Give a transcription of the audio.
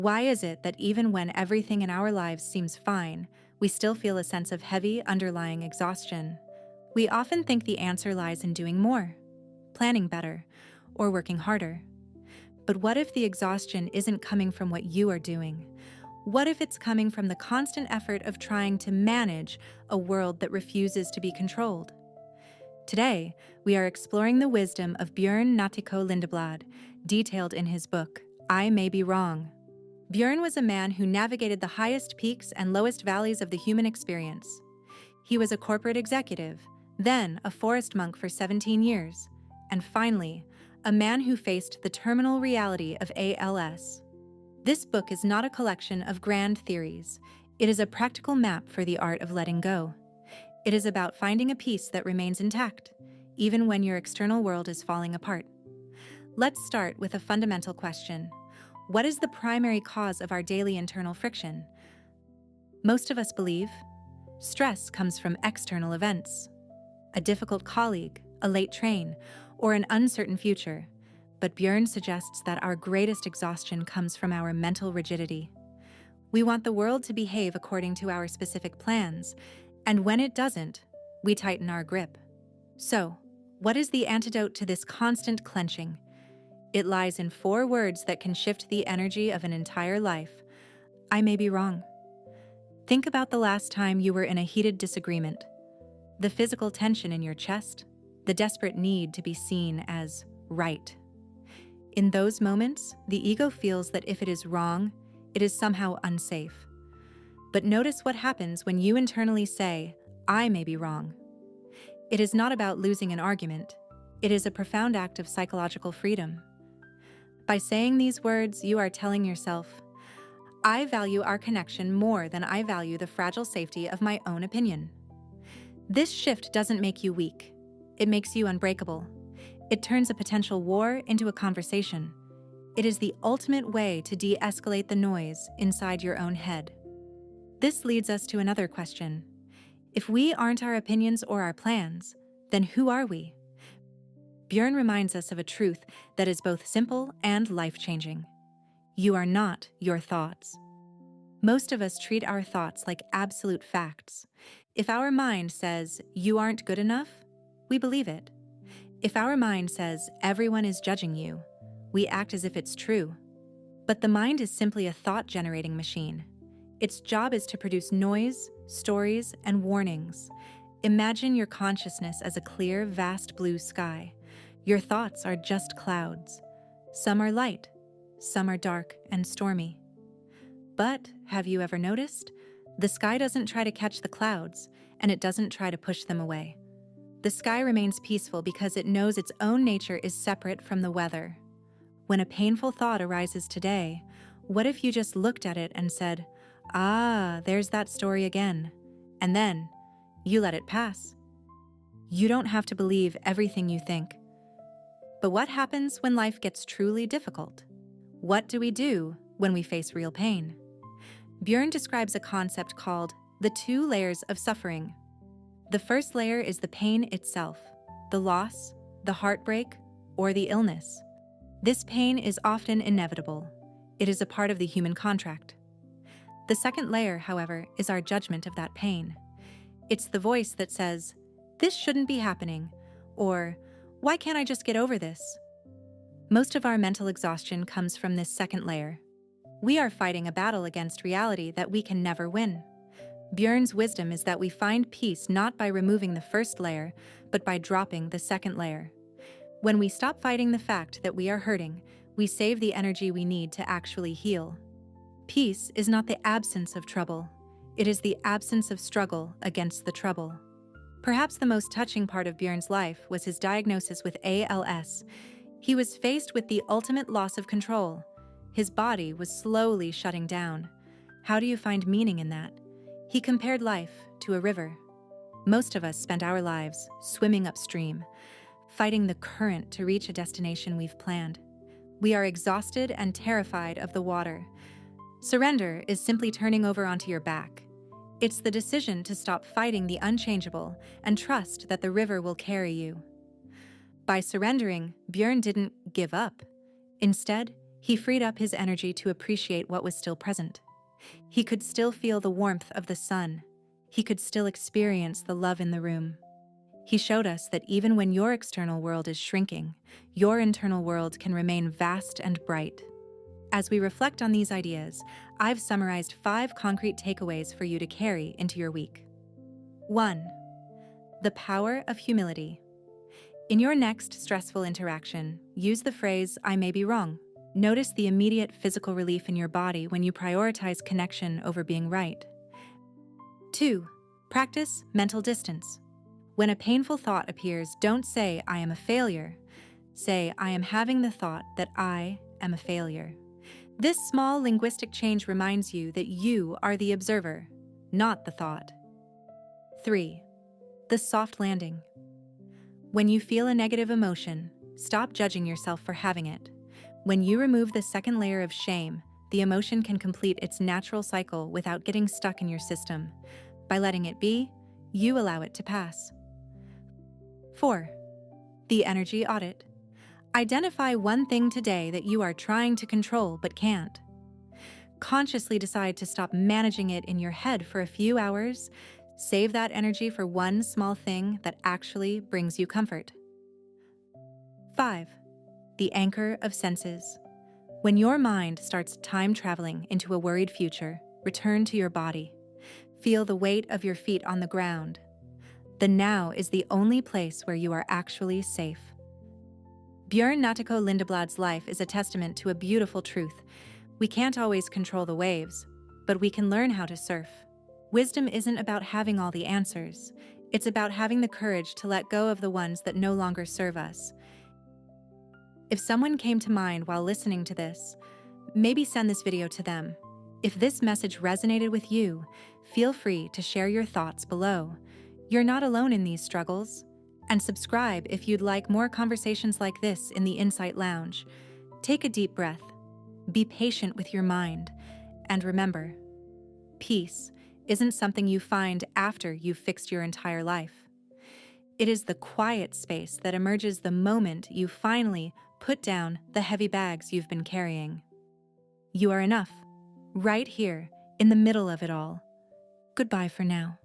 Why is it that even when everything in our lives seems fine, we still feel a sense of heavy, underlying exhaustion? We often think the answer lies in doing more, planning better, or working harder. But what if the exhaustion isn't coming from what you are doing? What if it's coming from the constant effort of trying to manage a world that refuses to be controlled? Today, we are exploring the wisdom of Björn Natthiko Lindeblad, detailed in his book, I May Be Wrong. Björn was a man who navigated the highest peaks and lowest valleys of the human experience. He was a corporate executive, then a forest monk for 17 years, and finally, a man who faced the terminal reality of ALS. This book is not a collection of grand theories. It is a practical map for the art of letting go. It is about finding a peace that remains intact, even when your external world is falling apart. Let's start with a fundamental question. What is the primary cause of our daily internal friction? Most of us believe stress comes from external events. A difficult colleague, a late train, or an uncertain future. But Björn suggests that our greatest exhaustion comes from our mental rigidity. We want the world to behave according to our specific plans, and when it doesn't, we tighten our grip. So, what is the antidote to this constant clenching? It lies in 4 words that can shift the energy of an entire life. I may be wrong. Think about the last time you were in a heated disagreement. The physical tension in your chest, the desperate need to be seen as right. In those moments, the ego feels that if it is wrong, it is somehow unsafe. But notice what happens when you internally say, I may be wrong. It is not about losing an argument. It is a profound act of psychological freedom. By saying these words, you are telling yourself, I value our connection more than I value the fragile safety of my own opinion. This shift doesn't make you weak. It makes you unbreakable. It turns a potential war into a conversation. It is the ultimate way to de-escalate the noise inside your own head. This leads us to another question. If we aren't our opinions or our plans, then who are we? Björn reminds us of a truth that is both simple and life-changing. You are not your thoughts. Most of us treat our thoughts like absolute facts. If our mind says, you aren't good enough, we believe it. If our mind says, everyone is judging you, we act as if it's true. But the mind is simply a thought-generating machine. Its job is to produce noise, stories, and warnings. Imagine your consciousness as a clear, vast blue sky. Your thoughts are just clouds. Some are light, some are dark and stormy. But have you ever noticed? The sky doesn't try to catch the clouds, and it doesn't try to push them away. The sky remains peaceful because it knows its own nature is separate from the weather. When a painful thought arises today, what if you just looked at it and said, there's that story again, and then you let it pass? You don't have to believe everything you think. But what happens when life gets truly difficult? What do we do when we face real pain? Björn describes a concept called the 2 layers of suffering. The first layer is the pain itself, the loss, the heartbreak, or the illness. This pain is often inevitable. It is a part of the human contract. The second layer, however, is our judgment of that pain. It's the voice that says, this shouldn't be happening, or why can't I just get over this? Most of our mental exhaustion comes from this second layer. We are fighting a battle against reality that we can never win. Björn's wisdom is that we find peace not by removing the first layer, but by dropping the second layer. When we stop fighting the fact that we are hurting, we save the energy we need to actually heal. Peace is not the absence of trouble. It is the absence of struggle against the trouble. Perhaps the most touching part of Björn's life was his diagnosis with ALS. He was faced with the ultimate loss of control. His body was slowly shutting down. How do you find meaning in that? He compared life to a river. Most of us spend our lives swimming upstream, fighting the current to reach a destination we've planned. We are exhausted and terrified of the water. Surrender is simply turning over onto your back. It's the decision to stop fighting the unchangeable and trust that the river will carry you. By surrendering, Björn didn't give up. Instead, He freed up his energy to appreciate what was still present. He could still feel the warmth of the sun. He could still experience the love in the room. He showed us that even when your external world is shrinking, your internal world can remain vast and bright. As we reflect on these ideas, I've summarized 5 concrete takeaways for you to carry into your week. 1. The power of humility. In your next stressful interaction, use the phrase, "I may be wrong." Notice the immediate physical relief in your body when you prioritize connection over being right. 2. Practice mental distance. When a painful thought appears, don't say, "I am a failure." Say, "I am having the thought that I am a failure." This small linguistic change reminds you that you are the observer, not the thought. 3. The soft landing. When you feel a negative emotion, stop judging yourself for having it. When you remove the second layer of shame, the emotion can complete its natural cycle without getting stuck in your system. By letting it be, you allow it to pass. 4. The energy audit. Identify one thing today that you are trying to control but can't. Consciously decide to stop managing it in your head for a few hours. Save that energy for one small thing that actually brings you comfort. 5. The anchor of senses. When your mind starts time traveling into a worried future, return to your body. Feel the weight of your feet on the ground. The now is the only place where you are actually safe. Björn Natthiko Lindeblad's life is a testament to a beautiful truth. We can't always control the waves, but we can learn how to surf. Wisdom isn't about having all the answers. It's about having the courage to let go of the ones that no longer serve us. If someone came to mind while listening to this, maybe send this video to them. If this message resonated with you, feel free to share your thoughts below. You're not alone in these struggles. And subscribe if you'd like more conversations like this in the Insight Lounge. Take a deep breath. Be patient with your mind. And remember, peace isn't something you find after you've fixed your entire life. It is the quiet space that emerges the moment you finally put down the heavy bags you've been carrying. You are enough, right here, in the middle of it all. Goodbye for now.